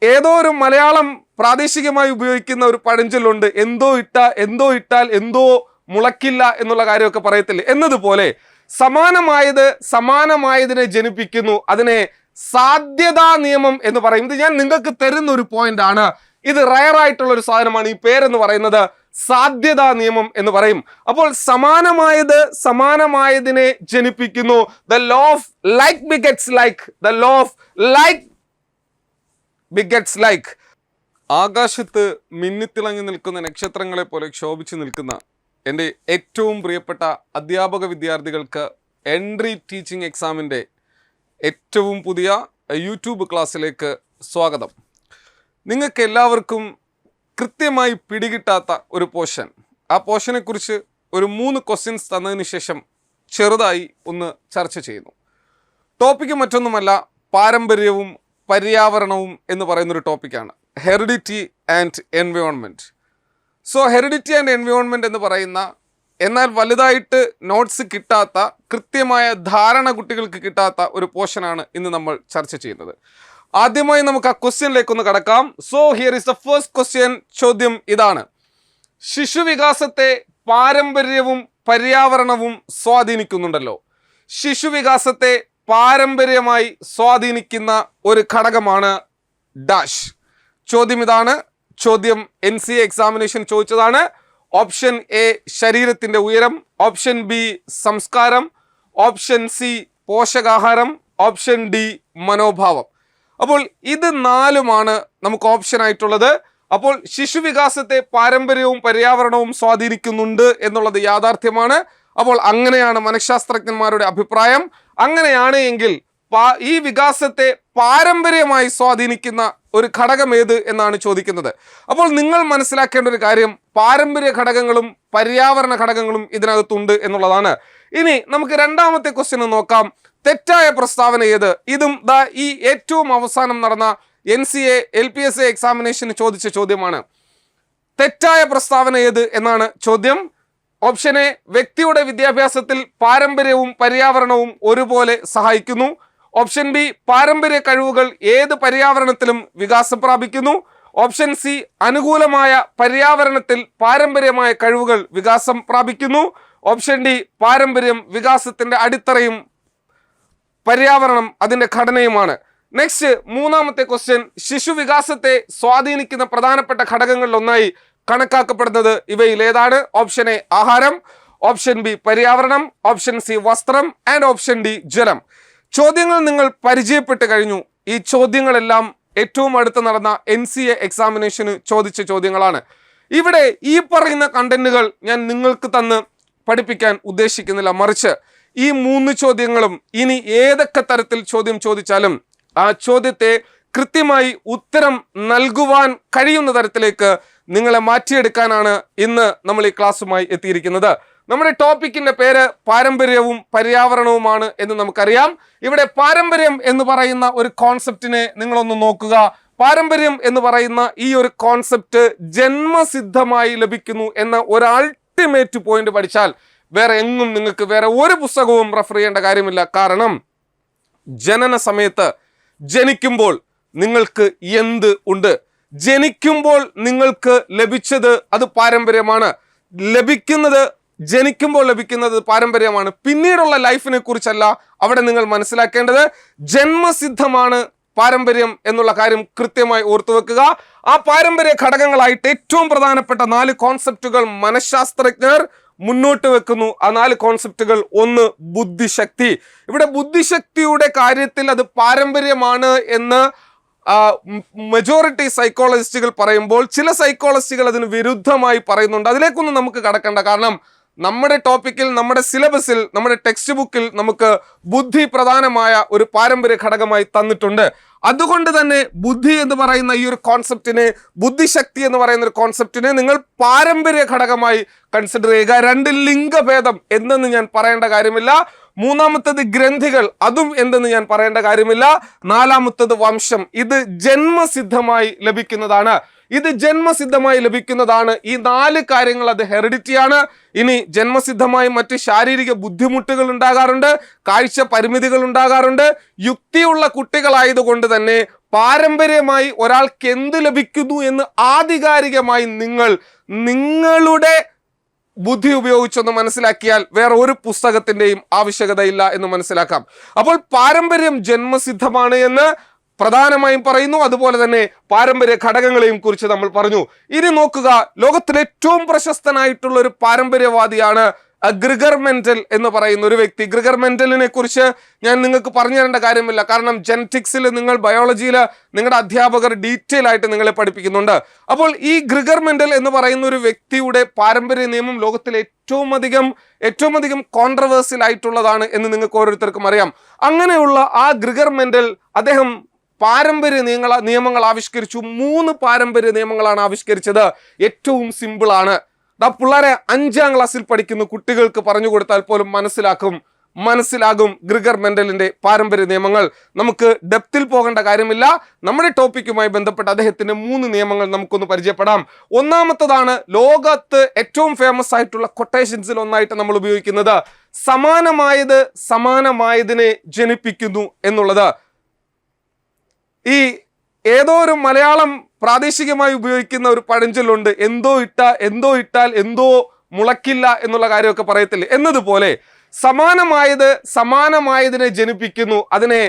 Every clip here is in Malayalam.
ഏതോ ഒരു മലയാളം പ്രാദേശികമായി ഉപയോഗിക്കുന്ന ഒരു പഴഞ്ചൊല്ലുണ്ട്, എന്തോ ഇട്ടാൽ എന്തോ മുളക്കില്ല എന്നുള്ള കാര്യമൊക്കെ പറയത്തില്ലേ. എന്നതുപോലെ സമാനമായതിനെ ജനിപ്പിക്കുന്നു. അതിനെ സാധ്യതാ നിയമം എന്ന് പറയും. ഇത് ഞാൻ നിങ്ങൾക്ക് തരുന്ന ഒരു പോയിന്റ് ആണ്. ഇത് റയർ ആയിട്ടുള്ള ഒരു സാധനമാണ്. ഈ പേരെന്ന് പറയുന്നത് സാധ്യതാ നിയമം എന്ന് പറയും. അപ്പോൾ സമാനമായതിനെ ജനിപ്പിക്കുന്നു. The law of like begets like. The law of like begets like. ആകാശത്ത് മിന്നിത്തിളങ്ങി നിൽക്കുന്ന നക്ഷത്രങ്ങളെ പോലെ ശോഭിച്ചു നിൽക്കുന്ന എൻ്റെ ഏറ്റവും പ്രിയപ്പെട്ട അധ്യാപക വിദ്യാർത്ഥികൾക്ക് എൻട്രി ടീച്ചിങ് എക്സാമിൻ്റെ ഏറ്റവും പുതിയ യൂട്യൂബ് ക്ലാസ്സിലേക്ക് സ്വാഗതം. നിങ്ങൾക്ക് എല്ലാവർക്കും കൃത്യമായി പിടികിട്ടാത്ത ഒരു പോർഷൻ, ആ പോർഷനെക്കുറിച്ച് ഒരു 3 ക്വസ്റ്റ്യൻസ് തന്നതിന് ശേഷം ചെറുതായി ഒന്ന് ചർച്ച ചെയ്യുന്നു. ടോപ്പിക്ക് മറ്റൊന്നുമല്ല, പാരമ്പര്യവും പര്യാവരണവും എന്ന് പറയുന്നൊരു ടോപ്പിക്കാണ്. Heredity and environment. So heredity and environment എന്ന് പറയുന്ന, എന്നാൽ വലുതായിട്ട് നോട്ട്സ് കിട്ടാത്ത, കൃത്യമായ ധാരണ കുട്ടികൾക്ക് കിട്ടാത്ത ഒരു പോർഷനാണ് ഇന്ന് നമ്മൾ ചർച്ച ചെയ്യുന്നത്. ആദ്യമായി നമുക്ക് ആ ക്വസ്റ്റ്യനിലേക്കൊന്ന് കടക്കാം. So here is the first question. ചോദ്യം ഇതാണ്: ശിശുവികാസത്തെ പാരമ്പര്യവും പര്യാവരണവും സ്വാധീനിക്കുന്നുണ്ടല്ലോ. ശിശുവികാസത്തെ പാരമ്പര്യമായി സ്വാധീനിക്കുന്ന ഒരു ഘടകമാണ് ഡാഷ്. ചോദ്യം ഇതാണ്. ചോദ്യം NCA എക്സാമിനേഷൻ ചോദിച്ചതാണ്. ഓപ്ഷൻ എ ശരീരത്തിൻ്റെ ഉയരം, ഓപ്ഷൻ ബി സംസ്കാരം, ഓപ്ഷൻ സി പോഷകാഹാരം, ഓപ്ഷൻ ഡി മനോഭാവം. അപ്പോൾ ഇത് 4ഉമാണ് നമുക്ക് ഓപ്ഷൻ ആയിട്ടുള്ളത്. അപ്പോൾ ശിശുവികാസത്തെ പാരമ്പര്യവും പര്യാവരണവും സ്വാധീനിക്കുന്നുണ്ട് എന്നുള്ളത് യാഥാർത്ഥ്യമാണ്. അപ്പോൾ അങ്ങനെയാണ് മനഃശാസ്ത്രജ്ഞന്മാരുടെ അഭിപ്രായം. അങ്ങനെയാണ് എങ്കിൽ ഈ വികാസത്തെ പാരമ്പര്യമായി സ്വാധീനിക്കുന്ന ഒരു ഘടകം ഏത് എന്നാണ് ചോദിക്കുന്നത്. അപ്പോൾ നിങ്ങൾ മനസ്സിലാക്കേണ്ട ഒരു കാര്യം, പാരമ്പര്യ ഘടകങ്ങളും പര്യാവരണ ഘടകങ്ങളും ഇതിനകത്തുണ്ട് എന്നുള്ളതാണ്. ഇനി നമുക്ക് രണ്ടാമത്തെ ക്വസ്റ്റ്യൻ നോക്കാം. തെറ്റായ പ്രസ്താവന ഏത്? ഇതും ഈ ഏറ്റവും അവസാനം നടന്ന NCA LPSA എക്സാമിനേഷന് ചോദിച്ച ചോദ്യമാണ്. തെറ്റായ പ്രസ്താവന ഏത് എന്നാണ് ചോദ്യം. ഓപ്ഷൻ എ, വ്യക്തിയുടെ വിദ്യാഭ്യാസത്തിൽ പാരമ്പര്യവും പര്യാവരണവും ഒരുപോലെ സഹായിക്കുന്നു. ഓപ്ഷൻ ബി, പാരമ്പര്യ കഴിവുകൾ ഏത് പര്യാവരണത്തിലും വികാസം പ്രാപിക്കുന്നു. ഓപ്ഷൻ സി, അനുകൂലമായ പര്യാവരണത്തിൽ പാരമ്പര്യമായ കഴിവുകൾ വികാസം പ്രാപിക്കുന്നു. ഓപ്ഷൻ ഡി, പാരമ്പര്യം വികാസത്തിന്റെ അടിത്തറയും പര്യാവരണം അതിന്റെ ഘടനയുമാണ്. നെക്സ്റ്റ്, മൂന്നാമത്തെ ക്വസ്റ്റ്യൻ. ശിശു വികാസത്തെ സ്വാധീനിക്കുന്ന പ്രധാനപ്പെട്ട ഘടകങ്ങളിൽ ഒന്നായി കണക്കാക്കപ്പെടുന്നത് ഇവയിൽ ഏതാണ്? ഓപ്ഷൻ എ ആഹാരം, ഓപ്ഷൻ ബി പര്യാവരണം, ഓപ്ഷൻ സി വസ്ത്രം ആൻഡ് ഓപ്ഷൻ ഡി ജലം. ചോദ്യങ്ങൾ നിങ്ങൾ പരിചയപ്പെട്ട് കഴിഞ്ഞു. ഈ ചോദ്യങ്ങളെല്ലാം ഏറ്റവും അടുത്ത് നടന്ന NCA എക്സാമിനേഷന് ചോദിച്ച ചോദ്യങ്ങളാണ്. ഇവിടെ ഈ പറയുന്ന കണ്ടന്റുകൾ ഞാൻ നിങ്ങൾക്ക് തന്ന് പഠിപ്പിക്കാൻ ഉദ്ദേശിക്കുന്നില്ല. മറിച്ച് ഈ 3 ചോദ്യങ്ങളും ഇനി ഏതൊക്കെ തരത്തിൽ ചോദ്യം ചോദിച്ചാലും ആ ചോദ്യത്തെ കൃത്യമായി ഉത്തരം നൽകുവാൻ കഴിയുന്ന തരത്തിലേക്ക് നിങ്ങളെ മാറ്റിയെടുക്കാനാണ് ഇന്ന് നമ്മൾ ഈ ക്ലാസ്സുമായി എത്തിയിരിക്കുന്നത്. നമ്മുടെ ടോപ്പിക്കിന്റെ പേര് പാരമ്പര്യവും പര്യാവരണവുമാണ് എന്ന് നമുക്കറിയാം. ഇവിടെ പാരമ്പര്യം എന്ന് പറയുന്ന ഒരു കോൺസെപ്റ്റിനെ നിങ്ങളൊന്ന് നോക്കുക. പാരമ്പര്യം എന്ന് പറയുന്ന ഈ ഒരു കോൺസെപ്റ്റ് ജന്മസിദ്ധമായി ലഭിക്കുന്നു എന്ന ഒരു അൾട്ടിമേറ്റ് പോയിന്റ് പഠിച്ചാൽ വേറെ എങ്ങും നിങ്ങൾക്ക് വേറെ ഒരു പുസ്തകവും റെഫർ ചെയ്യേണ്ട കാര്യമില്ല. കാരണം ജനന സമയത്ത് ജനിക്കുമ്പോൾ നിങ്ങൾക്ക് എന്ത് ഉണ്ട്? ജനിക്കുമ്പോൾ നിങ്ങൾക്ക് ലഭിച്ചത് അത് പാരമ്പര്യമാണ്. ജനിക്കുമ്പോൾ ലഭിക്കുന്നത് പാരമ്പര്യമാണ്. പിന്നീടുള്ള ലൈഫിനെ കുറിച്ചല്ല അവിടെ നിങ്ങൾ മനസ്സിലാക്കേണ്ടത്. ജന്മസിദ്ധമാണ് പാരമ്പര്യം എന്നുള്ള കാര്യം കൃത്യമായി ഓർത്തു വെക്കുക. ആ പാരമ്പര്യ ഘടകങ്ങളായിട്ട് ഏറ്റവും പ്രധാനപ്പെട്ട 4 കോൺസെപ്റ്റുകൾ മനഃശാസ്ത്രജ്ഞർ മുന്നോട്ട് വെക്കുന്നു. ആ 4 കോൺസെപ്റ്റുകൾ. ഒന്ന്, ബുദ്ധിശക്തി. ഇവിടെ ബുദ്ധിശക്തിയുടെ കാര്യത്തിൽ അത് പാരമ്പര്യമാണ് എന്ന് മെജോറിറ്റി സൈക്കോളജിസ്റ്റുകൾ പറയുമ്പോൾ ചില സൈക്കോളജിസ്റ്റുകൾ അതിന് വിരുദ്ധമായി പറയുന്നുണ്ട്. അതിലേക്കൊന്നും നമുക്ക് കടക്കണ്ട. കാരണം നമ്മുടെ ടോപ്പിക്കിൽ, നമ്മുടെ സിലബസിൽ, നമ്മുടെ ടെക്സ്റ്റ് ബുക്കിൽ നമുക്ക് ബുദ്ധി പ്രധാനമായ ഒരു പാരമ്പര്യ ഘടകമായി തന്നിട്ടുണ്ട്. അതുകൊണ്ട് തന്നെ ബുദ്ധി എന്ന് പറയുന്ന ഈ ഒരു കോൺസെപ്റ്റിനെ, ബുദ്ധിശക്തി എന്ന് പറയുന്ന ഒരു കോൺസെപ്റ്റിനെ നിങ്ങൾ പാരമ്പര്യ ഘടകമായി കൺസിഡർ ചെയ്യുക. 2 ലിംഗഭേദം എന്തെന്ന് ഞാൻ പറയേണ്ട കാര്യമില്ല. മൂന്നാമത്തത് ഗ്രന്ഥികൾ, അതും എന്തെന്ന് ഞാൻ പറയേണ്ട കാര്യമില്ല. 4ാമത്തത് വംശം. ഇത് ജന്മസിദ്ധമായി ലഭിക്കുന്നതാണ്. ഈ 4 കാര്യങ്ങൾ അത് ഹെറിഡിറ്റിയാണ്. ഇനി ജന്മസിദ്ധമായി മറ്റ് ശാരീരിക ബുദ്ധിമുട്ടുകൾ ഉണ്ടാകാറുണ്ട്, കാഴ്ച പരിമിതികൾ ഉണ്ടാകാറുണ്ട്. യുക്തിയുള്ള കുട്ടികളായതുകൊണ്ട് തന്നെ പാരമ്പര്യമായി ഒരാൾക്ക് എന്ത് ലഭിക്കുന്നു എന്ന് ആധികാരികമായി നിങ്ങളുടെ ബുദ്ധി ഉപയോഗിച്ചൊന്ന് മനസ്സിലാക്കിയാൽ വേറെ ഒരു പുസ്തകത്തിന്റെയും ആവശ്യകതയില്ല എന്ന് മനസ്സിലാക്കാം. അപ്പോൾ പാരമ്പര്യം ജന്മസിദ്ധമാണ് എന്ന് പ്രധാനമായും പറയുന്നു. അതുപോലെ തന്നെ പാരമ്പര്യ ഘടകങ്ങളെയും കുറിച്ച് നമ്മൾ പറഞ്ഞു. ഇനി നോക്കുക, ലോകത്തിലെ ഏറ്റവും പ്രശസ്തനായിട്ടുള്ള ഒരു പാരമ്പര്യവാദിയാണ് ഗ്രിഗർ മെന്റൽ എന്ന് പറയുന്ന ഒരു വ്യക്തി. ഗ്രിഗർ മെന്റലിനെ കുറിച്ച് ഞാൻ നിങ്ങൾക്ക് പറഞ്ഞു തരേണ്ട കാര്യമില്ല, കാരണം ജെനറ്റിക്സിൽ നിങ്ങൾ ബയോളജിയിൽ നിങ്ങളുടെ അധ്യാപകർ ഡീറ്റെയിൽ ആയിട്ട് നിങ്ങളെ പഠിപ്പിക്കുന്നുണ്ട്. അപ്പോൾ ഈ ഗ്രിഗർ മെന്റൽ എന്ന് പറയുന്ന ഒരു വ്യക്തിയുടെ പാരമ്പര്യ നിയമം ലോകത്തിലെ ഏറ്റവും അധികം കോൺട്രവേഴ്സ്യൽ ആയിട്ടുള്ളതാണ് എന്ന് നിങ്ങൾക്ക് ഓരോരുത്തർക്കും അറിയാം. അങ്ങനെയുള്ള ആ ഗ്രിഗർ മെന്റൽ അദ്ദേഹം പാരമ്പര്യ നിയമങ്ങൾ ആവിഷ്കരിച്ചു. 3 പാരമ്പര്യ നിയമങ്ങളാണ് ആവിഷ്കരിച്ചത്. ഏറ്റവും സിമ്പിൾ ആണ്. പിള്ളേരെ 5ാം ക്ലാസ്സിൽ പഠിക്കുന്ന കുട്ടികൾക്ക് പറഞ്ഞു കൊടുത്താൽ പോലും മനസ്സിലാകും ഗ്രിഗർ മെന്റലിന്റെ പാരമ്പര്യ നിയമങ്ങൾ. നമുക്ക് ഡെപ്തിൽ പോകേണ്ട കാര്യമില്ല. നമ്മുടെ ടോപ്പിക്കുമായി ബന്ധപ്പെട്ട അദ്ദേഹത്തിന്റെ 3 നിയമങ്ങൾ നമുക്കൊന്ന് പരിചയപ്പെടാം. ഒന്നാമത്തതാണ് ലോകത്ത് ഏറ്റവും ഫേമസ് ആയിട്ടുള്ള കൊട്ടേഷൻസിൽ ഒന്നായിട്ട് നമ്മൾ ഉപയോഗിക്കുന്നത്, സമാനമായതിനെ ജനിപ്പിക്കുന്നു എന്നുള്ളത്. ഈ ഏതോ ഒരു മലയാളം പ്രാദേശികമായി ഉപയോഗിക്കുന്ന ഒരു പഴഞ്ചൊല്ലുണ്ട്, എന്തോ ഇട്ടാൽ എന്തോ മുളക്കില്ല എന്നുള്ള കാര്യമൊക്കെ പറയത്തില്ലേ, എന്നതുപോലെ സമാനമായതിനെ ജനിപ്പിക്കുന്നു. അതിനെ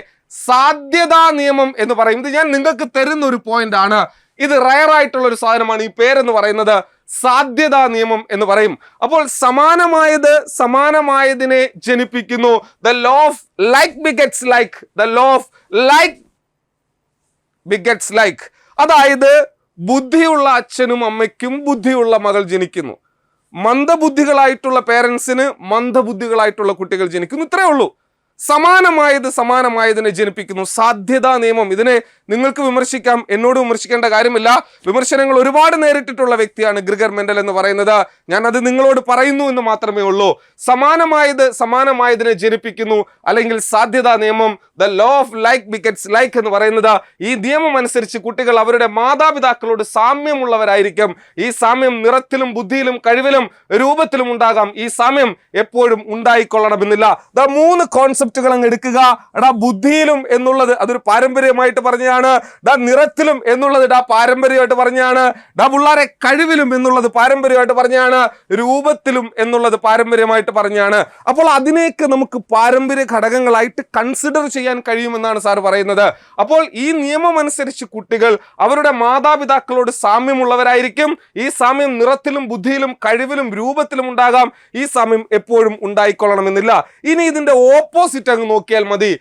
സാധ്യതാ നിയമം എന്ന് പറയും. ഇത് ഞാൻ നിങ്ങൾക്ക് തരുന്ന ഒരു പോയിന്റ് ആണ്. ഇത് റയർ ആയിട്ടുള്ള ഒരു സാധനമാണ്. ഈ പേരെന്ന് പറയുന്നത് സാധ്യതാ നിയമം എന്ന് പറയും. അപ്പോൾ സമാനമായതിനെ ജനിപ്പിക്കുന്നു. The law of like begets like. The law of like begets like. അതായത് ബുദ്ധിയുള്ള അച്ഛനും അമ്മയ്ക്കും ബുദ്ധിയുള്ള മകൾ ജനിക്കുന്നു. മന്ദബുദ്ധികളായിട്ടുള്ള പേരൻസിന് മന്ദബുദ്ധികളായിട്ടുള്ള കുട്ടികൾ ജനിക്കുന്നു. ഇത്രയേ ഉള്ളൂ. സമാനമായതിനെ ജനിപ്പിക്കുന്നു. സാധ്യതാ നിയമം. ഇതിനെ നിങ്ങൾക്ക് വിമർശിക്കാം, എന്നോട് വിമർശിക്കേണ്ട കാര്യമില്ല. വിമർശനങ്ങൾ ഒരുപാട് നേരിട്ടിട്ടുള്ള വ്യക്തിയാണ് ഗ്രിഗർ മെന്റൽ എന്ന് പറയുന്നത്. ഞാൻ അത് നിങ്ങളോട് പറയുന്നു എന്ന് മാത്രമേ ഉള്ളൂ. സമാനമായതിനെ ജനിപ്പിക്കുന്നു, അല്ലെങ്കിൽ സാധ്യതാ നിയമം, the law of like begets like എന്ന് പറയുന്നത്, ഈ നിയമം അനുസരിച്ച് കുട്ടികൾ അവരുടെ മാതാപിതാക്കളോട് സാമ്യമുള്ളവരായിരിക്കും. ഈ സാമ്യം നിറത്തിലും ബുദ്ധിയിലും കഴിവിലും രൂപത്തിലും ഉണ്ടാകാം. ഈ സാമ്യം എപ്പോഴും ഉണ്ടായിക്കൊള്ളണമെന്നില്ല. 3 കോൺസെപ്റ്റുകൾ അങ്ങ് എടുക്കുക. ബുദ്ധിയിലും എന്നുള്ളത് അതൊരു പാരമ്പര്യമായിട്ട് പറഞ്ഞതാണ്. നിറത്തിലും എന്നുള്ളത് പാരമ്പര്യമായിട്ട് പറഞ്ഞാണ്. പിള്ളാരെ കഴിവിലും എന്നുള്ളത് പാരമ്പര്യമായിട്ട് പറഞ്ഞാണ്. രൂപത്തിലും എന്നുള്ളത് പാരമ്പര്യമായിട്ട് പറഞ്ഞാണ്. അപ്പോൾ അതിനെയൊക്കെ നമുക്ക് പാരമ്പര്യ ഘടകങ്ങളായിട്ട് കൺസിഡർ ചെയ്യാൻ കഴിയുമെന്നാണ് സാർ പറയുന്നത്. അപ്പോൾ ഈ നിയമം അനുസരിച്ച് കുട്ടികൾ അവരുടെ മാതാപിതാക്കളോട് സാമ്യമുള്ളവരായിരിക്കും. ഈ സാമ്യം നിറത്തിലും ബുദ്ധിയിലും കഴിവിലും രൂപത്തിലും ഉണ്ടാകാം. ഈ സാമ്യം എപ്പോഴും ഉണ്ടായിക്കൊള്ളണമെന്നില്ല. ഇനി ഇതിന്റെ ഓപ്പോസിറ്റ് അങ്ങ് നോക്കിയാൽ മതി.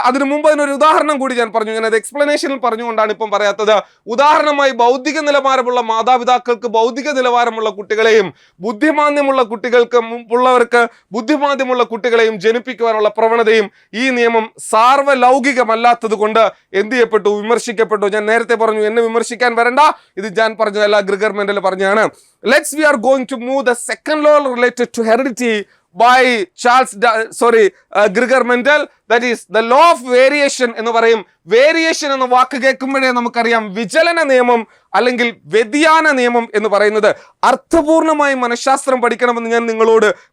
അതിനു മുമ്പ് അതിനൊരു ഉദാഹരണം കൂടി ഞാൻ പറഞ്ഞു. ഞാൻ അത് എക്സ്പ്ലനേഷനിൽ പറഞ്ഞുകൊണ്ടാണ് ഇപ്പം പറയാത്തത്. ഉദാഹരണമായി ഭൗതിക നിലവാരമുള്ള മാതാപിതാക്കൾക്ക് ഭൗതിക നിലവാരമുള്ള കുട്ടികളെയും ബുദ്ധിമാന്ദ്യമുള്ള ബുദ്ധിമാന്ദ്യമുള്ള കുട്ടികളെയും ജനിപ്പിക്കുവാനുള്ള പ്രവണതയും ഈ നിയമം സാർവലൗകികമല്ലാത്തത് കൊണ്ട് എന്ത് ചെയ്യപ്പെട്ടു? വിമർശിക്കപ്പെട്ടു. ഞാൻ നേരത്തെ പറഞ്ഞു, എന്നെ വിമർശിക്കാൻ വരണ്ട, ഇത് ഞാൻ പറഞ്ഞതല്ല, ഗ്രിഗർ മെന്റൽ പറഞ്ഞാണ്. We are going to move the second law related to heredity by Gregor Mendel. That is the law of variation എന്ന് പറയും. വേരിയേഷൻ എന്ന വാക്ക് കേൾക്കുമ്പോഴേ നമുക്കറിയാം വിചലന നിയമം അല്ലെങ്കിൽ വ്യതിയാന നിയമം എന്ന് പറയുന്നത്. അർത്ഥപൂർണമായി മനഃശാസ്ത്രം പഠിക്കണമെന്ന് ഞാൻ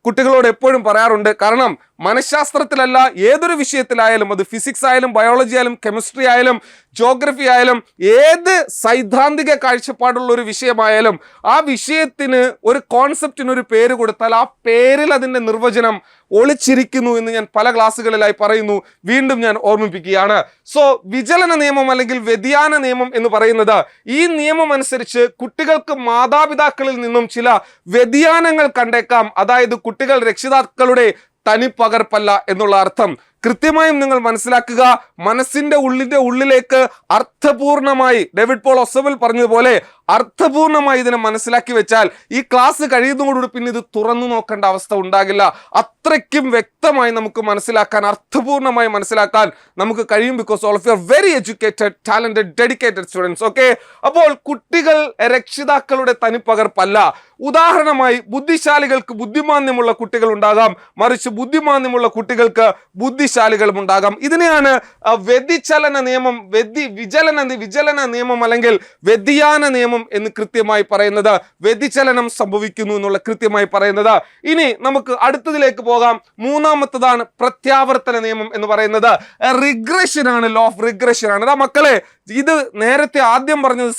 കുട്ടികളോട് എപ്പോഴും പറയാറുണ്ട്. കാരണം മനഃശാസ്ത്രത്തിലല്ല, ഏതൊരു വിഷയത്തിലായാലും, അത് ഫിസിക്സ് ആയാലും ബയോളജി ആയാലും കെമിസ്ട്രി ആയാലും ജോഗ്രഫി ആയാലും, ഏത് സൈദ്ധാന്തിക കാഴ്ചപ്പാടുള്ള ഒരു വിഷയമായാലും, ആ വിഷയത്തിന് ഒരു കോൺസെപ്റ്റിന് ഒരു പേര് കൊടുത്താൽ ആ പേരിൽ അതിൻ്റെ നിർവചനം ഒളിച്ചിരിക്കുന്നു എന്ന് ഞാൻ പല ക്ലാസ്സുകളിലായി പറയുന്നു. വീണ്ടും ഞാൻ ഓർമ്മിപ്പിക്കുകയാണ്. സോ വിചലന നിയമം അല്ലെങ്കിൽ വ്യതിയാന നിയമം എന്ന് പറയുന്നത്, ഈ നിയമം അനുസരിച്ച് കുട്ടികൾക്ക് മാതാപിതാക്കളിൽ നിന്നും ചില വ്യതിയാനങ്ങൾ കണ്ടേക്കാം. അതായത് കുട്ടികൾ രക്ഷിതാക്കളുടെ തനിപ്പകർപ്പല്ല എന്നുള്ള അർത്ഥം കൃത്യമായും നിങ്ങൾ മനസ്സിലാക്കുക. മനസ്സിന്റെ ഉള്ളിലേക്ക് അർത്ഥപൂർണമായി, ഡേവിഡ് പോൾ ഒസബൽ പറഞ്ഞതുപോലെ അർത്ഥപൂർണമായി ഇതിനെ മനസ്സിലാക്കി വെച്ചാൽ ഈ ക്ലാസ് കഴിയുന്നതോടുകൂടി പിന്നെ ഇത് തുറന്നു നോക്കേണ്ട അവസ്ഥ ഉണ്ടാകില്ല. അത്രയ്ക്കും വ്യക്തമായി നമുക്ക് മനസ്സിലാക്കാൻ, അർത്ഥപൂർണമായി മനസ്സിലാക്കാൻ നമുക്ക് കഴിയും. Because all of you are very educated, talented, dedicated students. Okay, അപ്പോൾ കുട്ടികൾ രക്ഷിതാക്കളുടെ തനിപ്പകർപ്പല്ല. ഉദാഹരണമായി ബുദ്ധിശാലികൾക്ക് ബുദ്ധിമാന്ദ്യമുള്ള കുട്ടികൾ ഉണ്ടാകാം, മറിച്ച് ബുദ്ധിമാന്ദ്യമുള്ള കുട്ടികൾക്ക് ബുദ്ധിശാലികളും ഉണ്ടാകാം. ഇതിനെയാണ് വിചലന നിയമം അല്ലെങ്കിൽ വ്യതിയാന നിയമം നിയമം എന്ന് കൃത്യമായി പറയുന്നത്, വ്യതിചലനം സംഭവിക്കുന്നു എന്നുള്ള കൃത്യമായി പറയുന്നത്. ഇനി നമുക്ക് അടുത്തതിലേക്ക് പോകാം. മൂന്നാമത്തതാണ് പ്രത്യാവർത്തന നിയമം എന്ന് പറയുന്നത്. റിഗ്രഷൻ ആണ്, ലോ ഓഫ് റിഗ്രഷൻ ആണ്. അതാ മക്കളെ, ഇത് നേരത്തെ ആദ്യം പറഞ്ഞത്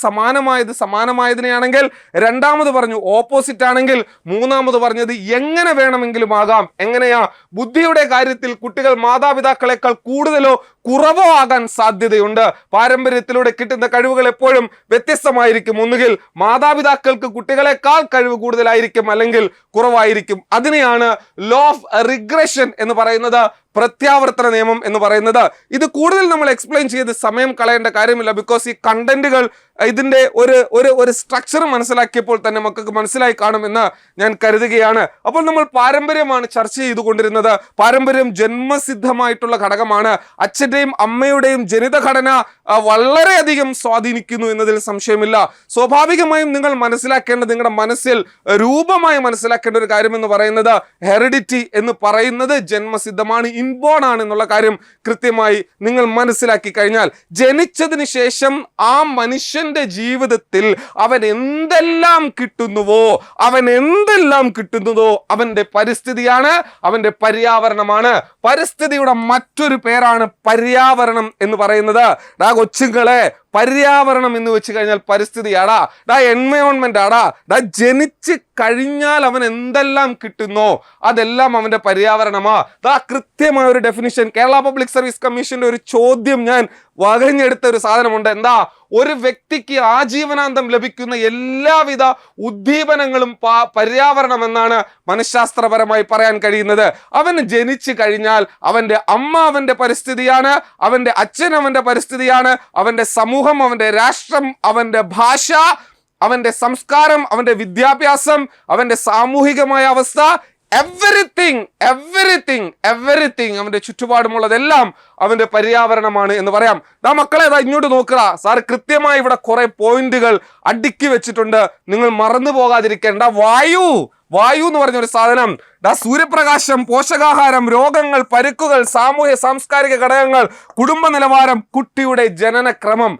സമാനമായതിനെയാണെങ്കിൽ, രണ്ടാമത് പറഞ്ഞു ഓപ്പോസിറ്റ് ആണെങ്കിൽ, മൂന്നാമത് പറഞ്ഞത് എങ്ങനെ വേണമെങ്കിലും ആകാം. എങ്ങനെയാ? ബുദ്ധിയുടെ കാര്യത്തിൽ കുട്ടികൾ മാതാപിതാക്കളെക്കാൾ കൂടുതലോ കുറവോ ആകാൻ സാധ്യതയുണ്ട്. പാരമ്പര്യത്തിലൂടെ കിട്ടുന്ന കഴിവുകൾ എപ്പോഴും വ്യത്യസ്തമായിരിക്കും. ഒന്നുകിൽ മാതാപിതാക്കൾക്ക് കുട്ടികളെക്കാൾ കഴിവ് കൂടുതലായിരിക്കും, അല്ലെങ്കിൽ കുറവായിരിക്കും. അതിനെയാണ് ലോ ഓഫ് റിഗ്രഷൻ എന്ന് പറയുന്നത്, പ്രത്യാവർത്തന നിയമം എന്ന് പറയുന്നത്. ഇത് കൂടുതൽ നമ്മൾ എക്സ്പ്ലെയിൻ ചെയ്ത് സമയം കളയേണ്ട കാര്യമില്ല. ബിക്കോസ് ഈ കണ്ടന്റുകൾ ഇതിന്റെ ഒരു സ്ട്രക്ചർ മനസ്സിലാക്കിയപ്പോൾ തന്നെ മക്കൾക്ക് മനസ്സിലായി കാണുമെന്ന് ഞാൻ കരുതുകയാണ്. അപ്പോൾ നമ്മൾ പാരമ്പര്യമാണ് ചർച്ച ചെയ്തുകൊണ്ടിരുന്നത്. പാരമ്പര്യം ജന്മസിദ്ധമായിട്ടുള്ള ഘടകമാണ്. അച്ഛന്റെയും അമ്മയുടെയും ജനിതഘടന വളരെയധികം സ്വാധീനിക്കുന്നു എന്നതിൽ സംശയമില്ല. സ്വാഭാവികമായും നിങ്ങൾ മനസ്സിലാക്കേണ്ടത്, നിങ്ങളുടെ മനസ്സിൽ രൂപമായി മനസ്സിലാക്കേണ്ട ഒരു കാര്യം എന്ന് പറയുന്നത്, ഹെറിഡിറ്റി എന്ന് പറയുന്നത് ജന്മസിദ്ധമാണ്, ഇൻബോൺ ആണ് എന്നുള്ള കാര്യം കൃത്യമായി നിങ്ങൾ മനസ്സിലാക്കി കഴിഞ്ഞാൽ, ജനിച്ചതിന് ശേഷം ആ മനുഷ്യന്റെ ജീവിതത്തിൽ അവൻ എന്തെല്ലാം കിട്ടുന്നുവോ അവന്റെ പരിസ്ഥിതിയാണ്, അവന്റെ പര്യാവരണമാണ്. പരിസ്ഥിതിയുടെ മറ്റൊരു പേരാണ് പര്യാവരണം എന്ന് പറയുന്നത്. കൊച്ചുങ്ങളെ, പര്യാവരണം എന്ന് വെച്ച് കഴിഞ്ഞാൽ പരിസ്ഥിതിയാടാ, എൻവയോൺമെന്റ് ആടാ. ജനിച്ച് കഴിഞ്ഞാൽ അവൻ എന്തെല്ലാം കിട്ടുന്നോ അതെല്ലാം അവന്റെ പര്യാവരണമാ. കൃത്യമായ ഒരു ഡെഫിനിഷൻ കേരള പബ്ലിക് സർവീസ് കമ്മീഷന്റെ ഒരു ചോദ്യം ഞാൻ വകഞ്ഞെടുത്ത ഒരു സാധനമുണ്ട്. എന്താ? ഒരു വ്യക്തിക്ക് ആജീവനാന്തം ലഭിക്കുന്ന എല്ലാവിധ ഉദ്ദീപനങ്ങളും പര്യാവരണം എന്നാണ് മനഃശാസ്ത്രപരമായി പറയാൻ കഴിയുന്നത്. അവന് ജനിച്ചു കഴിഞ്ഞാൽ അവന്റെ അമ്മ അവന്റെ പരിസ്ഥിതിയാണ്, അവന്റെ അച്ഛൻ അവന്റെ പരിസ്ഥിതിയാണ്, അവന്റെ സമൂഹം, അവന്റെ രാഷ്ട്രം, അവന്റെ ഭാഷ, അവന്റെ സംസ്കാരം, അവന്റെ വിദ്യാഭ്യാസം, അവന്റെ സാമൂഹികമായ അവസ്ഥ, എവറിത്തിങ് അവന്റെ ചുറ്റുപാടുമുള്ളതെല്ലാം അവന്റെ പര്യാവരണമാണ് എന്ന് പറയാം. മക്കളെ, ഇങ്ങോട്ട് നോക്കുക. സാർ കൃത്യമായി ഇവിടെ കുറെ പോയിന്റുകൾ അടുക്കി വെച്ചിട്ടുണ്ട്, നിങ്ങൾ മറന്നു പോകാതിരിക്കേണ്ട. വായു എന്ന് പറഞ്ഞൊരു സാധനം, സൂര്യപ്രകാശം, പോഷകാഹാരം, രോഗങ്ങൾ, പരുക്കുകൾ, സാമൂഹ്യ സാംസ്കാരിക ഘടകങ്ങൾ, കുടുംബ നിലവാരം, കുട്ടിയുടെ ജനനക്രമം,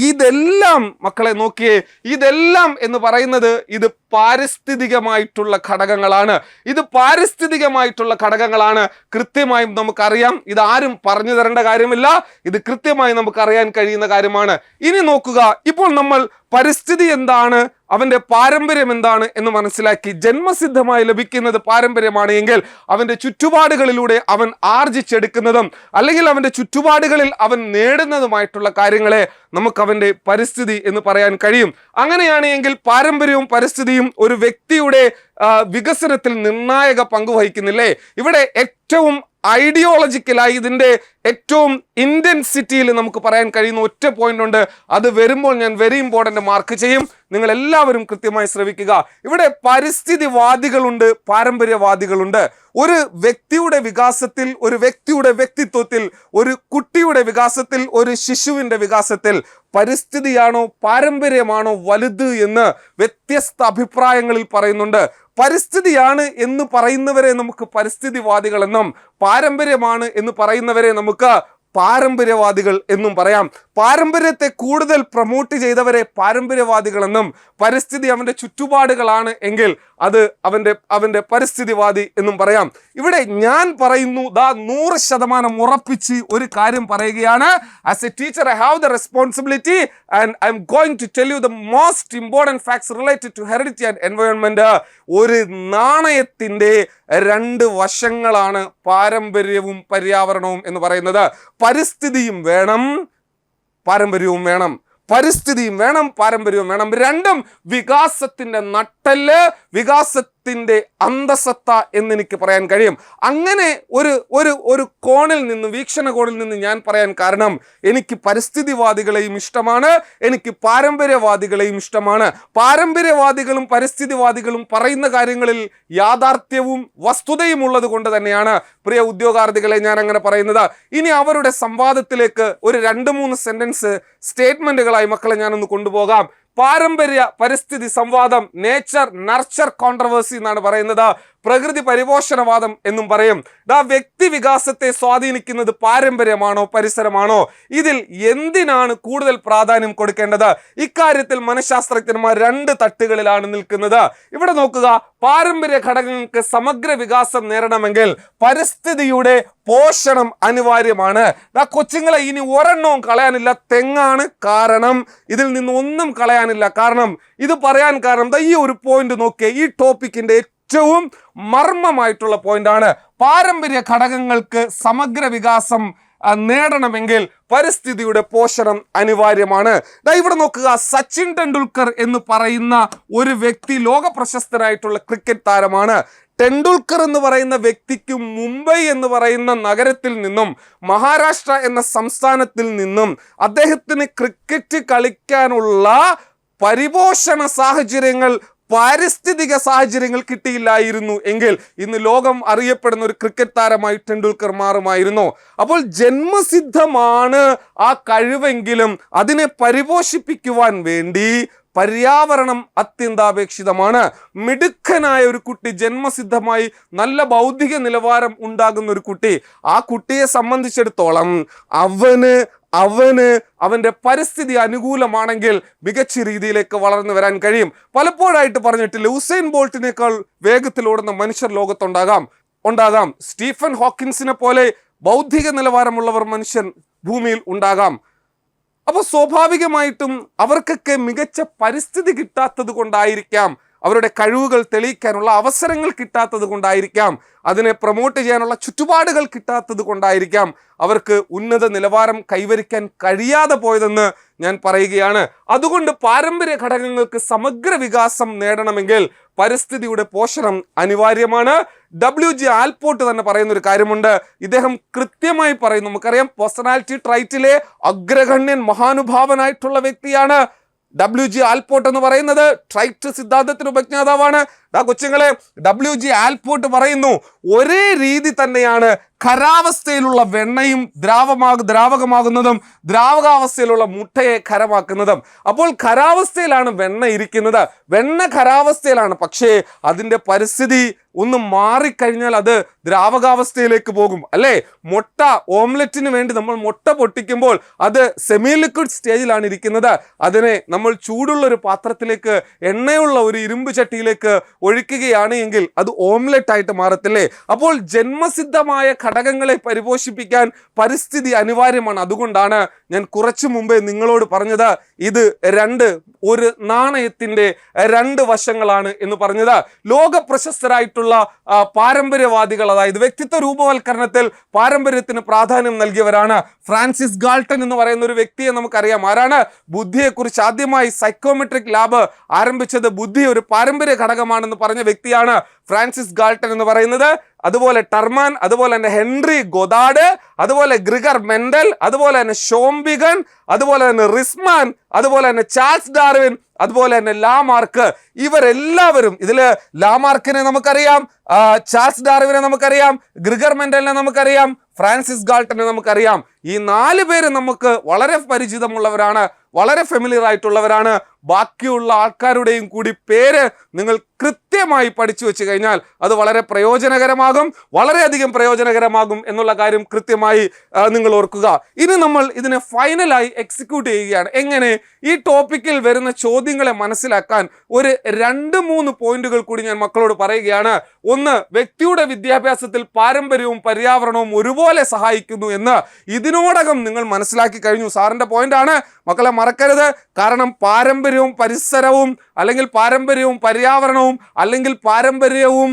ഇതെല്ലാം മക്കളെ നോക്കിയേ, ഇതെല്ലാം എന്ന് പറയുന്നത് ഇത് പാരിസ്ഥിതികമായിട്ടുള്ള ഘടകങ്ങളാണ്. കൃത്യമായും നമുക്കറിയാം. ഇത് ആരും പറഞ്ഞു തരേണ്ട കാര്യമില്ല, ഇത് കൃത്യമായി നമുക്ക് അറിയാൻ കഴിയുന്ന കാര്യമാണ്. ഇനി നോക്കുക, ഇപ്പോൾ നമ്മൾ പരിസ്ഥിതി എന്താണ്, അവന്റെ പാരമ്പര്യം എന്താണ് എന്ന് മനസ്സിലാക്കി. ജന്മസിദ്ധമായി ലഭിക്കുന്നത് പാരമ്പര്യമാണ് എങ്കിൽ അവന്റെ ചുറ്റുപാടുകളിലൂടെ അവൻ ആർജിച്ചെടുക്കുന്നതും അല്ലെങ്കിൽ അവന്റെ ചുറ്റുപാടുകളിൽ അവൻ നേടുന്നതുമായിട്ടുള്ള കാര്യങ്ങളെ നമുക്ക് അവന്റെ പരിസ്ഥിതി എന്ന് പറയാൻ കഴിയും. അങ്ങനെയാണ് എങ്കിൽ പാരമ്പര്യവും പരിസ്ഥിതിയും ഒരു വ്യക്തിയുടെ വികസനത്തിൽ നിർണായക പങ്ക് വഹിക്കുന്നില്ലേ? ഇവിടെ ഏറ്റവും ഐഡിയോളജിക്കലായി ഇതിന്റെ ഏറ്റവും ഇന്റൻസിറ്റിയിൽ നമുക്ക് പറയാൻ കഴിയുന്ന ഒറ്റ പോയിന്റ് ഉണ്ട്. അത് വരുമ്പോൾ ഞാൻ വെരി ഇമ്പോർട്ടന്റ് മാർക്ക് ചെയ്യും. നിങ്ങൾ എല്ലാവരും കൃത്യമായി ശ്രവിക്കുക. ഇവിടെ പരിസ്ഥിതിവാദികളുണ്ട്, പാരമ്പര്യവാദികളുണ്ട്. ഒരു വ്യക്തിയുടെ വികാസത്തിൽ, ഒരു വ്യക്തിയുടെ വ്യക്തിത്വത്തിൽ, ഒരു കുട്ടിയുടെ വികാസത്തിൽ, ഒരു ശിശുവിന്റെ വികാസത്തിൽ പരിസ്ഥിതിയാണോ പാരമ്പര്യമാണോ വലുത് എന്ന് വ്യത്യസ്ത അഭിപ്രായങ്ങളിൽ പറയുന്നുണ്ട്. പരിസ്ഥിതിയാണ് എന്ന് പറയുന്നവരെ നമുക്ക് പരിസ്ഥിതിവാദികളെന്നും പാരമ്പര്യമാണ് എന്ന് പറയുന്നവരെ നമുക്ക് പാരമ്പര്യവാദികൾ എന്നും പറയാം. പാരമ്പര്യത്തെ കൂടുതൽ പ്രൊമോട്ട് ചെയ്തവരെ പാരമ്പര്യവാദികളെന്നും, പരിസ്ഥിതി അവന്റെ ചുറ്റുപാടുകളാണ് എങ്കിൽ അത് അവന്റെ പരിസ്ഥിതിവാദി എന്നും പറയാം. ഇവിടെ ഞാൻ പറയുന്നു, 100% ഉറപ്പിച്ച് ഒരു കാര്യം പറയുകയാണ്. As a teacher I have the responsibility and I am going to tell you the most important facts related to heredity and environment. ഒരു നാണയത്തിന്റെ 2 വശങ്ങളാണ് പാരമ്പര്യവും പര്യാവരണവും എന്ന് പറയുന്നത്. പരിസ്ഥിതിയും വേണം, പാരമ്പര്യവും വേണം. പരിസ്ഥിതിയും വേണം, പാരമ്പര്യവും വേണം. രണ്ടും വികാസത്തിന്റെ നട്ടെല്ല്, വികാസത്തിന്റെ അന്തസത്ത എന്നെനിക്ക് പറയാൻ കഴിയും. അങ്ങനെ ഒരു കോണിൽ നിന്ന്, വീക്ഷണകോണിൽ നിന്ന് ഞാൻ പറയാൻ കാരണം, എനിക്ക് പരിസ്ഥിതിവാദികളെയും ഇഷ്ടമാണ്, എനിക്ക് പാരമ്പര്യവാദികളെയും ഇഷ്ടമാണ്. പാരമ്പര്യവാദികളും പരിസ്ഥിതിവാദികളും പറയുന്ന കാര്യങ്ങളിൽ യാഥാർത്ഥ്യവും വസ്തുതയും ഉള്ളത് കൊണ്ട് തന്നെയാണ് പ്രിയ ഉദ്യോഗാർത്ഥികളെ ഞാൻ അങ്ങനെ പറയുന്നത്. ഇനി അവരുടെ സംവാദത്തിലേക്ക് ഒരു 2-3 സെന്റൻസ് സ്റ്റേറ്റ്മെന്റുകളായി മക്കളെ ഞാനൊന്ന് കൊണ്ടുപോകാം. പാരമ്പര്യ പരിസ്ഥിതി സംവാദം, നേച്ചർ നർച്ചർ കോൺട്രവേഴ്സി എന്നാണ് പറയുന്നത്. പ്രകൃതി പരിപോഷണവാദം എന്നും പറയും. വ്യക്തി വികാസത്തെ സ്വാധീനിക്കുന്നത് പാരമ്പര്യമാണോ പരിസരമാണോ? ഇതിൽ എന്തിനാണ് കൂടുതൽ പ്രാധാന്യം കൊടുക്കേണ്ടത്? ഇക്കാര്യത്തിൽ മനഃശാസ്ത്രജ്ഞന്മാർ രണ്ട് തട്ടുകളിലാണ് നിൽക്കുന്നത്. ഇവിടെ നോക്കുക, പാരമ്പര്യ ഘടകങ്ങൾക്ക് സമഗ്ര വികാസം നേടണമെങ്കിൽ പരിസ്ഥിതിയുടെ പോഷണം അനിവാര്യമാണ്. കൊച്ചുങ്ങളെ, ഇനി ഒരെണ്ണവും കളയാനില്ല. തെങ്ങാണ് കാരണം. ഇതിൽ നിന്ന് ഒന്നും കളയാനില്ല. കാരണം ഇത് പറയാൻ കാരണം ഈ ഒരു പോയിന്റ് നോക്കിയേ. ഈ ടോപ്പിക്കിന്റെ ഏറ്റവും മർമ്മമായിട്ടുള്ള പോയിന്റാണ്. പാരമ്പര്യ ഘടകങ്ങൾക്ക് സമഗ്ര വികാസം നേടണമെങ്കിൽ പരിസ്ഥിതിയുടെ പോഷണം അനിവാര്യമാണ്. ഇവിടെ നോക്കുക, സച്ചിൻ ടെണ്ടുൽക്കർ എന്ന് പറയുന്ന ഒരു വ്യക്തി ലോക പ്രശസ്തനായിട്ടുള്ള ക്രിക്കറ്റ് താരമാണ്. ടെണ്ടുൽക്കർ എന്ന് പറയുന്ന വ്യക്തിക്ക് മുംബൈ എന്ന് പറയുന്ന നഗരത്തിൽ നിന്നും മഹാരാഷ്ട്ര എന്ന സംസ്ഥാനത്തിൽ നിന്നും അദ്ദേഹത്തിന് ക്രിക്കറ്റ് കളിക്കാനുള്ള പരിപോഷണ സാഹചര്യങ്ങൾ, പാരിസ്ഥിതിക സാഹചര്യങ്ങൾ കിട്ടിയില്ലായിരുന്നു എങ്കിൽ ഇന്ന് ലോകം അറിയപ്പെടുന്ന ഒരു ക്രിക്കറ്റ് താരമായി ടെണ്ടുൽക്കർ മാറുമായിരുന്നു. അപ്പോൾ ജന്മസിദ്ധമാണ് ആ കഴിവെങ്കിലും അതിനെ പരിപോഷിപ്പിക്കുവാൻ വേണ്ടി പര്യാവരണം അത്യന്താപേക്ഷിതമാണ്. മിടുക്കനായ ഒരു കുട്ടി, ജന്മസിദ്ധമായി നല്ല ബൗദ്ധിക നിലവാരം ഉണ്ടാകുന്ന ഒരു കുട്ടി, ആ കുട്ടിയെ സംബന്ധിച്ചിടത്തോളം അവന്റെ പരിസ്ഥിതി അനുകൂലമാണെങ്കിൽ മികച്ച രീതിയിലേക്ക് വളർന്നു വരാൻ കഴിയും. പലപ്പോഴായിട്ട് പറഞ്ഞിട്ടില്ല, ഉസൈൻ ബോൾട്ടിനേക്കാൾ വേഗത്തിൽ ഓടുന്ന മനുഷ്യർ ലോകത്തുണ്ടാകാം. സ്റ്റീഫൻ ഹോക്കിൻസിനെ പോലെ ബൗദ്ധിക നിലവാരമുള്ളവർ മനുഷ്യൻ ഭൂമിയിൽ ഉണ്ടാകാം. അപ്പോൾ സ്വാഭാവികമായിട്ടും അവർക്കൊക്കെ മികച്ച പരിസ്ഥിതി കിട്ടാത്തത് കൊണ്ടായിരിക്കാം, അവരുടെ കഴിവുകൾ തെളിയിക്കാനുള്ള അവസരങ്ങൾ കിട്ടാത്തത് കൊണ്ടായിരിക്കാം, അതിനെ പ്രൊമോട്ട് ചെയ്യാനുള്ള ചുറ്റുപാടുകൾ കിട്ടാത്തത് കൊണ്ടായിരിക്കാം അവർക്ക് ഉന്നത നിലവാരം കൈവരിക്കാൻ കഴിയാതെ പോയതെന്ന് ഞാൻ പറയുകയാണ്. അതുകൊണ്ട് പാരമ്പര്യ ഘടകങ്ങൾക്ക് സമഗ്ര വികാസം നേടണമെങ്കിൽ പരിസ്ഥിതിയുടെ പോഷണം അനിവാര്യമാണ്. WG ആൽപോർട്ട് തന്നെ പറയുന്ന ഒരു കാര്യമുണ്ട്. ഇദ്ദേഹം കൃത്യമായി പറയുന്നു, നമുക്കറിയാം പേഴ്സണാലിറ്റി ട്രൈറ്റിലെ അഗ്രഗണ്യൻ മഹാനുഭാവനായിട്ടുള്ള വ്യക്തിയാണ് WG ആൽപോർട്ട് എന്ന് പറയുന്നത്. ട്രൈറ്റ് സിദ്ധാന്തത്തിന് ഉപജ്ഞാതാവാണ്. കൊച്ചുങ്ങളെ, WG ആൽപോർട്ട് പറയുന്നു, ഒരേ രീതി തന്നെയാണ് ഖരാവസ്ഥയിലുള്ള വെണ്ണയും ദ്രാവകമാകുന്നതും ദ്രാവകാവസ്ഥയിലുള്ള മുട്ടയെ ഖരമാക്കുന്നതും. അപ്പോൾ ഖരാവസ്ഥയിലാണ് വെണ്ണ ഇരിക്കുന്നത്, വെണ്ണ ഖരാവസ്ഥയിലാണ്. പക്ഷേ അതിൻ്റെ പരിസ്ഥിതി ഒന്ന് മാറിക്കഴിഞ്ഞാൽ അത് ദ്രാവകാവസ്ഥയിലേക്ക് പോകും, അല്ലേ? മുട്ട ഓംലെറ്റിന് വേണ്ടി നമ്മൾ മുട്ട പൊട്ടിക്കുമ്പോൾ അത് സെമി ലിക്വിഡ് സ്റ്റേജിലാണ് ഇരിക്കുന്നത്. അതിനെ നമ്മൾ ചൂടുള്ള ഒരു പാത്രത്തിലേക്ക്, എണ്ണയുള്ള ഒരു ഇരുമ്പ് ചട്ടിയിലേക്ക് ഒഴിക്കുകയാണ് എങ്കിൽ അത് ഓംലെറ്റ് ആയിട്ട് മാറത്തില്ലേ? അപ്പോൾ ജന്മസിദ്ധമായ ഘടകങ്ങളെ പരിപോഷിപ്പിക്കാൻ പരിസ്ഥിതി അനിവാര്യമാണ്. അതുകൊണ്ടാണ് ഞാൻ കുറച്ചു മുമ്പേ നിങ്ങളോട് പറഞ്ഞത് ഇത് ഒരു നാണയത്തിന്റെ രണ്ട് വശങ്ങളാണ് എന്ന് പറഞ്ഞത്. ലോക പ്രശസ്തരായിട്ടുള്ള പാരമ്പര്യവാദികൾ, അതായത് വ്യക്തിത്വ രൂപവൽക്കരണത്തിൽ പാരമ്പര്യത്തിന് പ്രാധാന്യം നൽകിയവരാണ്. ഫ്രാൻസിസ് ഗാൾട്ടൺ എന്ന് പറയുന്ന ഒരു വ്യക്തിയെ നമുക്കറിയാം. ആരാണ്? ബുദ്ധിയെക്കുറിച്ച് ആദ്യമായി സൈക്കോമെട്രിക് ലാബ് ആരംഭിച്ചത് ബുദ്ധി ഒരു പാരമ്പര്യ ഘടകമാണെന്ന് പറഞ്ഞ വ്യക്തിയാണ് ഫ്രാൻസിസ് ഗാൾട്ടൺ എന്ന് പറയുന്നത്. അതുപോലെ ടർമാൻ, അതുപോലെ തന്നെ ഹെൻറി ഗൊദാർഡ്, അതുപോലെ ഗ്രിഗർ മെൻഡൽ, അതുപോലെ തന്നെ ഷോംബിഗൻ, അതുപോലെ തന്നെ റിസ്മാൻ, അതുപോലെ തന്നെ ചാൾസ് ഡാർവിൻ, അതുപോലെ തന്നെ ലാമാർക്ക്. ഇവരെല്ലാവരും, ഇതില് ലാമാർക്കിനെ നമുക്കറിയാം, ചാൾസ് ഡാർവിനെ നമുക്കറിയാം, ഗ്രിഗർ മെൻഡലിനെ നമുക്കറിയാം, ഫ്രാൻസിസ് ഗാൾട്ടനെ നമുക്കറിയാം. ഈ 4 പേര് നമുക്ക് വളരെ പരിചിതമുള്ളവരാണ്, വളരെ ഫെമിലിയർ ആയിട്ടുള്ളവരാണ്. ബാക്കിയുള്ള ആൾക്കാരുടെയും കൂടി പേര് നിങ്ങൾ കൃത്യമായി പഠിച്ചു വെച്ച് കഴിഞ്ഞാൽ അത് വളരെ പ്രയോജനകരമാകും, വളരെയധികം പ്രയോജനകരമാകും എന്നുള്ള കാര്യം കൃത്യമായി നിങ്ങൾ ഓർക്കുക. ഇനി നമ്മൾ ഇതിനെ ഫൈനലായി എക്സിക്യൂട്ട് ചെയ്യുകയാണ്. എങ്ങനെ? ഈ ടോപ്പിക്കിൽ വരുന്ന ചോദ്യങ്ങളെ മനസ്സിലാക്കാൻ ഒരു 2-3 പോയിന്റുകൾ കൂടി ഞാൻ മക്കളോട് പറയുകയാണ്. ഒന്ന്, വ്യക്തിയുടെ വിദ്യാഭ്യാസത്തിൽ പാരമ്പര്യവും പര്യാവരണവും ഒരുപോലെ സഹായിക്കുന്നു എന്ന് ഇതിനോടകം നിങ്ങൾ മനസ്സിലാക്കി കഴിഞ്ഞു. സാറിന്റെ പോയിന്റാണ്, മക്കളെ മറക്കരുത്. കാരണം പാരമ്പര്യവും പരിസരവും, അല്ലെങ്കിൽ പാരമ്പര്യവും പര്യാവരണവും, അല്ലെങ്കിൽ പാരമ്പര്യവും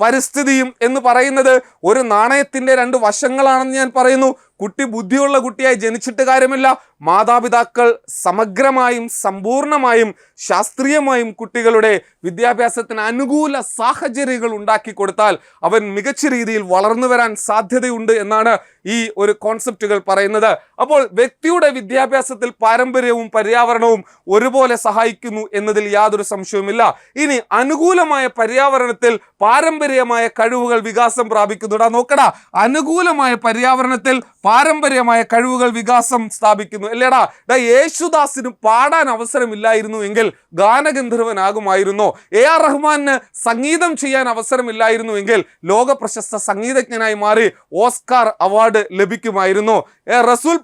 പരിസ്ഥിതിയും എന്ന് പറയുന്നത് ഒരു നാണയത്തിന്റെ 2 വശങ്ങളാണെന്ന് ഞാൻ പറയുന്നു. കുട്ടി ബുദ്ധിയുള്ള കുട്ടിയായി ജനിച്ചിട്ട് കാര്യമില്ല. മാതാപിതാക്കൾ സമഗ്രമായും സമ്പൂർണമായും ശാസ്ത്രീയമായും കുട്ടികളുടെ വിദ്യാഭ്യാസത്തിന് അനുകൂല സാഹചര്യങ്ങൾ ഉണ്ടാക്കി കൊടുത്താൽ അവൻ മികച്ച രീതിയിൽ വളർന്നു വരാൻ സാധ്യതയുണ്ട് എന്നാണ് ഈ ഒരു കോൺസെപ്റ്റുകൾ പറയുന്നത്. അപ്പോൾ വ്യക്തിയുടെ വിദ്യാഭ്യാസത്തിൽ പാരമ്പര്യവും പര്യാവരണവും ഒരുപോലെ സഹായിക്കുന്നു എന്നതിൽ യാതൊരു സംശയവുമില്ല. ഇനി അനുകൂലമായ പര്യാവരണത്തിൽ പാരമ്പര്യമായ കഴിവുകൾ വികാസം പ്രാപിക്കുന്നുടാ. നോക്കടാ, അനുകൂലമായ പര്യാവരണത്തിൽ പാരമ്പര്യമായ കഴിവുകൾ വികാസം സ്ഥാപിക്കുന്നു. അല്ലേടാ, യേശുദാസിന് പാടാൻ അവസരമില്ലായിരുന്നു എങ്കിൽ ഗാനഗന്ധർവനാകുമായിരുന്നോ? AR റഹ്മാന് സംഗീതം ചെയ്യാൻ അവസരമില്ലായിരുന്നു എങ്കിൽ ലോക പ്രശസ്ത സംഗീതജ്ഞനായി മാറി ഓസ്കാർ അവാർഡ് ലഭിക്കുമായിരുന്നു. റസൂൽ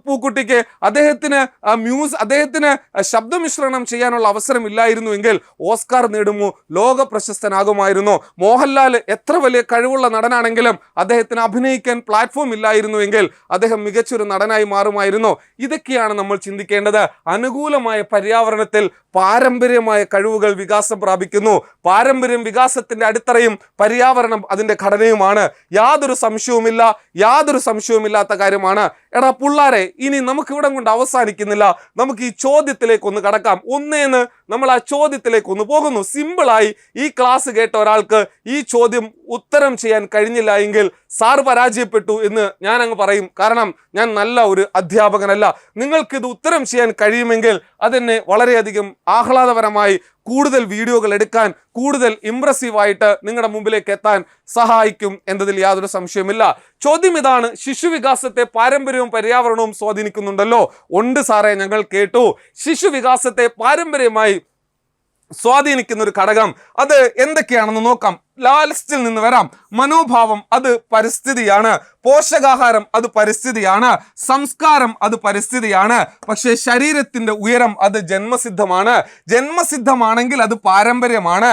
പൂക്കുട്ടിക്ക് അദ്ദേഹത്തിന് ശബ്ദമിശ്രണം ചെയ്യാനുള്ള അവസരമില്ലായിരുന്നു എങ്കിൽ ഓസ്കാർ നേടുമോ, ലോക പ്രശസ്തനാകുമായിരുന്നു. മോഹൻലാൽ എത്ര വലിയ കഴിവുള്ള നടനാണെങ്കിലും അദ്ദേഹത്തിന് അഭിനയിക്കാൻ പ്ലാറ്റ്ഫോം ഇല്ലായിരുന്നു എങ്കിൽ അദ്ദേഹം മികച്ചൊരു നടനായി മാറുമായിരുന്നു. ഇതൊക്കെയാണ് നമ്മൾ ചിന്തിക്കേണ്ടത്. അനുകൂലമായ പര്യാവരണത്തിൽ പാരമ്പര്യമായ കഴിവുകൾ വികാസം പ്രാപിക്കുന്നു. പാരമ്പര്യം വികാസത്തിന്റെ അടിത്തറയും പര്യാവരണം അതിന്റെ ഘടനയുമാണ്. യാതൊരു സംശയവുമില്ലാത്ത കാര്യമാണ്. എടാ പുള്ളാരെ, ഇനി നമുക്ക് ഇവിടെ കൊണ്ട് അവസാനിക്കുന്നില്ല. നമുക്ക് ഈ ചോദ്യത്തിലേക്ക് ഒന്ന് കടക്കാം. ഒന്നേന്ന് നമ്മൾ ആ ചോദ്യത്തിലേക്ക് ഒന്ന് പോകുന്നു. സിമ്പിളായി ഈ ക്ലാസ് കേട്ട ഒരാൾക്ക് ഈ ചോദ്യം ഉത്തരം ചെയ്യാൻ കഴിഞ്ഞില്ല എങ്കിൽ സാർ പരാജയപ്പെട്ടു എന്ന് ഞാൻ അങ്ങ് പറയും. കാരണം ഞാൻ നല്ല ഒരു അധ്യാപകനല്ല. നിങ്ങൾക്കിത് ഉത്തരം ചെയ്യാൻ കഴിയുമെങ്കിൽ അതെന്നെ വളരെയധികം ആഹ്ലാദപരമായി കൂടുതൽ വീഡിയോകൾ എടുക്കാൻ, കൂടുതൽ ഇംപ്രസീവായിട്ട് നിങ്ങളുടെ മുമ്പിലേക്ക് എത്താൻ സഹായിക്കും എന്നതിൽ യാതൊരു സംശയമില്ല. ചോദ്യം ഇതാണ്: ശിശുവികാസത്തെ പാരമ്പര്യവും പര്യാവരണവും സ്വാധീനിക്കുന്നുണ്ടല്ലോ? ഉണ്ട് സാറേ, ഞങ്ങൾ കേട്ടു. ശിശുവികാസത്തെ പാരമ്പര്യമായി സ്വാധീനിക്കുന്ന ഒരു ഘടകം അത് എന്തൊക്കെയാണെന്ന് നോക്കാം. ലാസ്റ്റിൽ നിന്ന് വരാം. മനോഭാവം അത് പരിസ്ഥിതിയാണ്, പോഷകാഹാരം അത് പരിസ്ഥിതിയാണ്, സംസ്കാരം അത് പരിസ്ഥിതിയാണ്. പക്ഷേ ശരീരത്തിന്റെ ഉയരം അത് ജന്മസിദ്ധമാണെങ്കിൽ അത് പാരമ്പര്യമാണ്.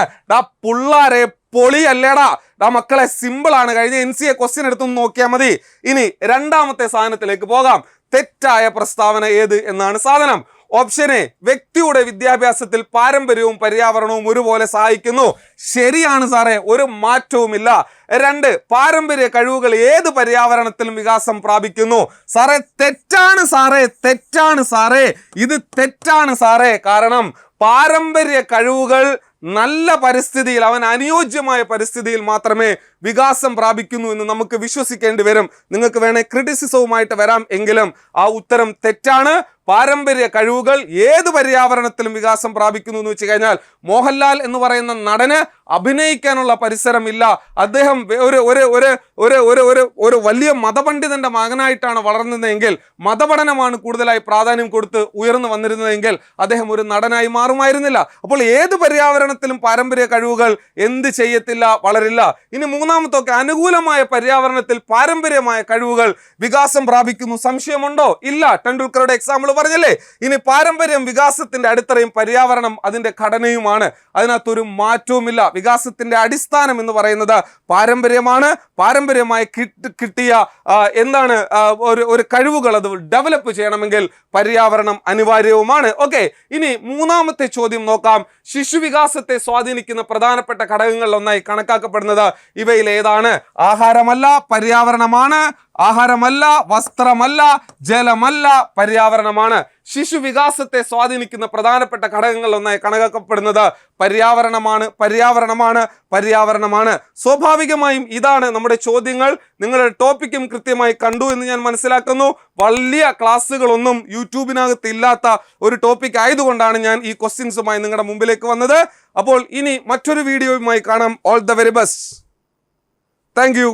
പുള്ളാരെ പൊളിയല്ലേടാ മക്കളെ, സിമ്പിൾ ആണ്. കഴിഞ്ഞ NCA ക്വസ്റ്റ്യൻ എടുത്തൊന്ന് നോക്കിയാൽ മതി. ഇനി രണ്ടാമത്തെ സാധനത്തിലേക്ക് പോകാം. തെറ്റായ പ്രസ്താവന ഏത് എന്നാണ് സാധനം. ഓപ്ഷൻ എ, വ്യക്തിയുടെ വിദ്യാഭ്യാസത്തിൽ പാരമ്പര്യവും പര്യാവരണവും ഒരുപോലെ സഹായിക്കുന്നു. ശരിയാണ് സാറേ, ഒരു മാറ്റവുമില്ല. 2, പാരമ്പര്യ കഴിവുകൾ ഏത് പര്യാവരണത്തിലും വികാസം പ്രാപിക്കുന്നു. സാറേ തെറ്റാണ് സാറേ, ഇത് തെറ്റാണ് സാറേ. കാരണം പാരമ്പര്യ കഴിവുകൾ നല്ല പരിസ്ഥിതിയിൽ, അവൻ അനുയോജ്യമായ പരിസ്ഥിതിയിൽ മാത്രമേ വികാസം പ്രാപിക്കുന്നു എന്ന് നമുക്ക് വിശ്വസിക്കേണ്ടി വരും. നിങ്ങൾക്ക് വേണേ ക്രിറ്റിസിസവുമായിട്ട് വരാം, എങ്കിലും ആ ഉത്തരം തെറ്റാണ്. പാരമ്പര്യ കഴിവുകൾ ഏത് പര്യാവരണത്തിലും വികാസം പ്രാപിക്കുന്നു എന്ന് വെച്ച് കഴിഞ്ഞാൽ മോഹൻലാൽ എന്ന് പറയുന്ന നടന് അഭിനയിക്കാനുള്ള പരിസരമില്ല. അദ്ദേഹം ഒരു വലിയ മതപണ്ഡിതന്റെ മകനായിട്ടാണ് വളർന്നതെങ്കിൽ, മതപഠനമാണ് കൂടുതലായി പ്രാധാന്യം കൊടുത്ത് ഉയർന്നു വന്നിരുന്നതെങ്കിൽ അദ്ദേഹം ഒരു നടനായി മാറുമായിരുന്നില്ല. അപ്പോൾ ഏത് പര്യാവരണത്തിലും പാരമ്പര്യ കഴിവുകൾ എന്ത് ചെയ്യത്തില്ല, വളരില്ല. ഇനി മൂന്നാമത്തൊക്കെ, അനുകൂലമായ പര്യാവരണത്തിൽ പാരമ്പര്യമായ കഴിവുകൾ വികാസം പ്രാപിക്കുന്നു. സംശയമുണ്ടോ? ഇല്ല. ടെണ്ടുൽക്കറുടെ എക്സാമ്പിൾ പറഞ്ഞല്ലേ. ഇനി പാരമ്പര്യം വികാസത്തിന്റെ അടിത്തറയും പര്യാവരണം അതിന്റെ ഘടനയുമാണ്. അതിനകത്തൊരു മാറ്റവുമില്ല. വികാസത്തിന്റെ അടിസ്ഥാനം എന്ന് പറയുന്നത് പാരമ്പര്യമാണ്. പാരമ്പര്യമായി കിട്ടിയ ഒരു കഴിവുകൾ അത് ഡെവലപ്പ് ചെയ്യണമെങ്കിൽ പര്യാവരണം അനിവാര്യവുമാണ്. ഓക്കെ, ഇനി മൂന്നാമത്തെ ചോദ്യം നോക്കാം. ശിശുവികാസത്തെ സ്വാധീനിക്കുന്ന പ്രധാനപ്പെട്ട ഘടകങ്ങളിൽ ഒന്നായി കണക്കാക്കപ്പെടുന്നത് ഇവയിൽ ഏതാണ്? ആഹാരമല്ല, പര്യാവരണമാണ്. ആഹാരമല്ല, വസ്ത്രമല്ല, ജലമല്ല, പര്യാവരണമാണ്. ശിശു വികാസത്തെ സ്വാധീനിക്കുന്ന പ്രധാനപ്പെട്ട ഘടകങ്ങളിൽ ഒന്നായി കണക്കാക്കപ്പെടുന്നത് പര്യാവരണമാണ്. സ്വാഭാവികമായും ഇതാണ് നമ്മുടെ ചോദ്യങ്ങൾ. നിങ്ങളുടെ ടോപ്പിക്കും കൃത്യമായി കണ്ടു എന്ന് ഞാൻ മനസ്സിലാക്കുന്നു. വലിയ ക്ലാസ്സുകളൊന്നും യൂട്യൂബിനകത്ത് ഇല്ലാത്ത ഒരു ടോപ്പിക് ആയതുകൊണ്ടാണ് ഞാൻ ഈ ക്വസ്റ്റ്യൻസുമായി നിങ്ങളുടെ മുമ്പിലേക്ക് വന്നത്. അപ്പോൾ ഇനി മറ്റൊരു വീഡിയോയുമായി കാണാം. All the very best. Thank you.